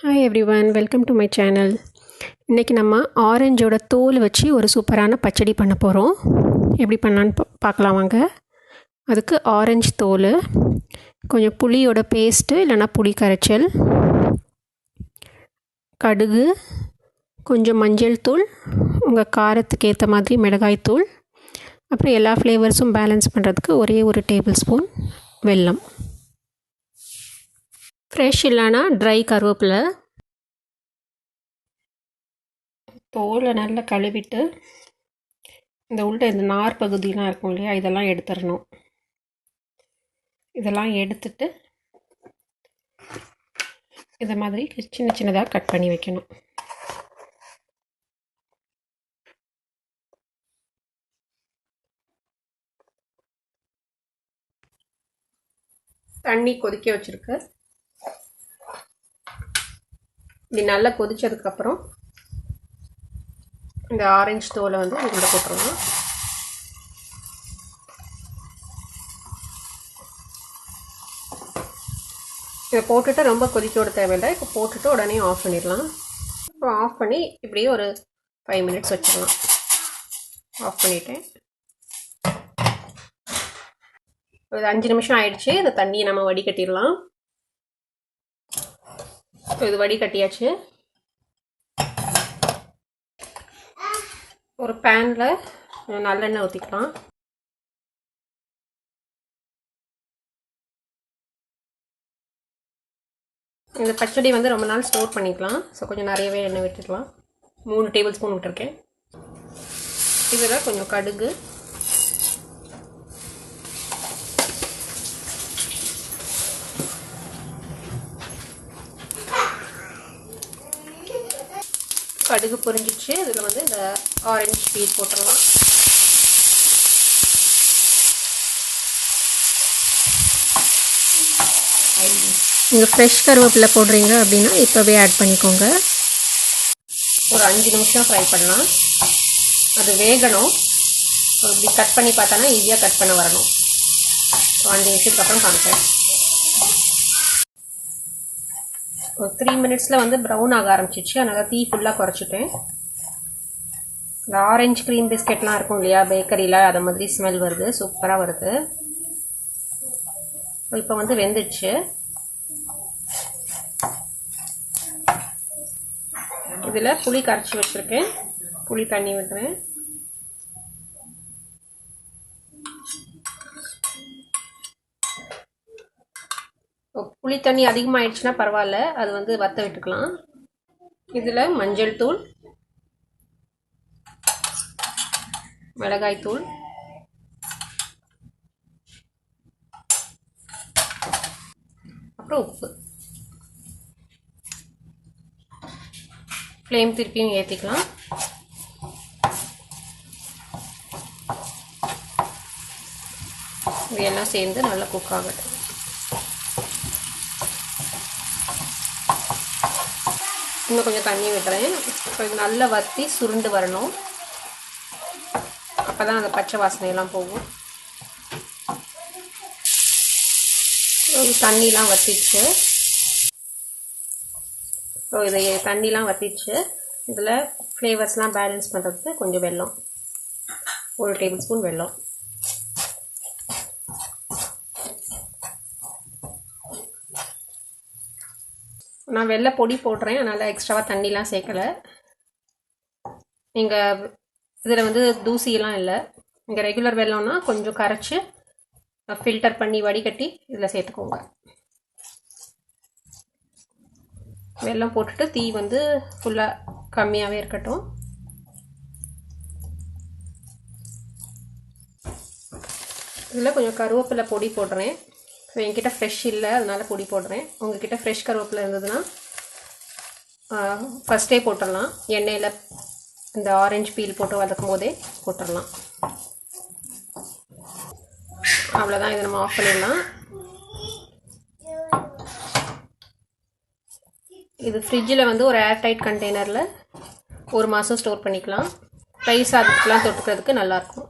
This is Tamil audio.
Hi everyone, welcome to my channel. இன்றைக்கி நம்ம ஆரஞ்சோட தோல் வச்சு ஒரு சூப்பரான பச்சடி பண்ண போகிறோம். எப்படி பண்ணலான்னு பார்க்கலாம் வாங்க. அதுக்கு ஆரஞ்சு தோல், கொஞ்சம் புளியோட பேஸ்ட்டு இல்லைனா புளி கரைச்சல், கடுகு, கொஞ்சம் மஞ்சள் தூள், உங்கள் காரத்துக்கு ஏற்ற மாதிரி மிளகாய் தூள், அப்புறம் எல்லா ஃப்ளேவர்ஸும் பேலன்ஸ் பண்ணுறதுக்கு ஒரே ஒரு டேபிள் ஸ்பூன் வெல்லம், ஃப்ரெஷ் இல்லைனா ட்ரை கருவேப்பிலை. தோலை நல்லா கழுவிட்டு இந்த உள்ள இந்த நார் பகுதியெலாம் இருக்கும் இல்லையா, இதெல்லாம் எடுத்துடணும். இதெல்லாம் எடுத்துட்டு இதை மாதிரி சின்ன சின்னதாக கட் பண்ணி வைக்கணும். தண்ணி கொதிக்க வச்சுருக்கு. இப்படி நல்லா கொதித்ததுக்கப்புறம் இந்த ஆரஞ்சு தோலை வந்து உள்ள போட்டுருவோம். இதை போட்டுட்டு ரொம்ப கொதிக்க விட தேவையில்லை. இப்போ போட்டுட்டு உடனே ஆஃப் பண்ணிடலாம். இப்போ ஆஃப் பண்ணி இப்படியே ஒரு 5 மினிட்ஸ் வச்சிடலாம். ஆஃப் பண்ணிவிட்டேன். ஒரு 5 நிமிஷம் ஆயிடுச்சு. இந்த தண்ணியை நம்ம வடிகட்டிடலாம். இது வடிகட்டியாச்சு. ஒரு பேனில் நல்லெண்ணெய் ஊற்றிக்கலாம். இந்த பச்சடி வந்து ரொம்ப நாள் ஸ்டோர் பண்ணிக்கலாம். ஸோ கொஞ்சம் நிறையவே எண்ணெய் விட்டுக்கலாம். 3 டேபிள் ஸ்பூன் விட்டுருக்கேன். இதில் கொஞ்சம் கடுகு, கடுகு பொரிஞ்சிச்சு. இதில் வந்து இந்த ஆரஞ்சு பீல் போட்டுடலாம். நீங்கள் ஃப்ரெஷ் கருவேப்பிலை போடுறீங்க அப்படின்னா இப்போவே ஆட் பண்ணிக்கோங்க. ஒரு 5 நிமிஷம் ஃப்ரை பண்ணலாம். அது வேகணும். இப்படி கட் பண்ணி பார்த்தானா ஈஸியாக கட் பண்ண வரணும். 5 நிமிஷத்துக்கு அப்புறம் காமிப்பேன். ஒரு 3 மினிட்ஸில் வந்து ப்ரௌன் ஆக ஆரம்பிச்சிச்சு. அதனால் தீ ஃபுல்லாக குறைச்சிட்டேன். இந்த ஆரஞ்சு க்ரீம் பிஸ்கெட்லாம் இருக்கும் இல்லையா பேக்கரியில், அதை மாதிரி ஸ்மெல் வருது. சூப்பராக வருது. இப்போ வந்து வெந்துடுச்சு. இதில் புளி கரைச்சி வச்சுருக்கேன். புளி தண்ணி விடுறேன். புளி தண்ணி அதிகமாகிடுச்சுன்னா பரவாயில்ல, அது வந்து வற்ற விட்டுக்கலாம். இதில் மஞ்சள் தூள், மிளகாய் தூள், அப்புறம் உப்பு. ஃப்ளேம் திருப்பியும் ஏற்றிக்கலாம். இது எல்லாம் சேர்ந்து நல்லா குக் ஆகட்டும். இன்னும் கொஞ்சம் தண்ணி விடுறேன். இது நல்லா வற்றி சுருண்டு வரணும். அப்போ தான் அந்த பச்சை வாசனையெல்லாம் போகும். தண்ணிலாம் வற்றிச்சு. ஸோ இதை தண்ணிலாம் வற்றிச்சு. இதில் ஃப்ளேவர்ஸ்லாம் பேலன்ஸ் பண்ணுறதுக்கு கொஞ்சம் வெல்லம், 1 டேபிள் ஸ்பூன் வெல்லம். நான் வெள்ளை பொடி போடுறேன், அதனால் எக்ஸ்ட்ராவாக தண்ணிலாம் சேர்க்கலை. நீங்கள் இதில் வந்து தூசியெல்லாம் இல்லை. இங்கே ரெகுலர் வெல்லம்னா கொஞ்சம் கரைச்சி ஃபில்டர் பண்ணி வடிகட்டி இதில் சேர்த்துக்கோங்க. வெல்லம் போட்டுட்டு தீ வந்து ஃபுல்லாக கம்மியாகவே இருக்கட்டும். இதில் கொஞ்சம் கருவேப்பிலை பொடி போடுறேன். என்கிட்ட ஃப்ரெஷ் இல்லை, அதனால் பொடி போடுறேன். உங்கள்கிட்ட ஃப்ரெஷ் கருவேப்பிலை இருந்ததுன்னா ஃபஸ்ட்டே போட்டுடலாம். எண்ணெயில் இந்த ஆரஞ்சு பீல் போட்டு வதக்கும் போதே போட்டுடலாம். அவ்வளோதான். இதை நம்ம ஆஃப் பண்ணிடலாம். இது ஃப்ரிட்ஜில் வந்து ஒரு ஏர்டைட் கண்டெய்னரில் 1 மாதம் ஸ்டோர் பண்ணிக்கலாம். ரைஸ் அதுக்கெலாம் தொட்டுக்கிறதுக்கு நல்லாயிருக்கும்.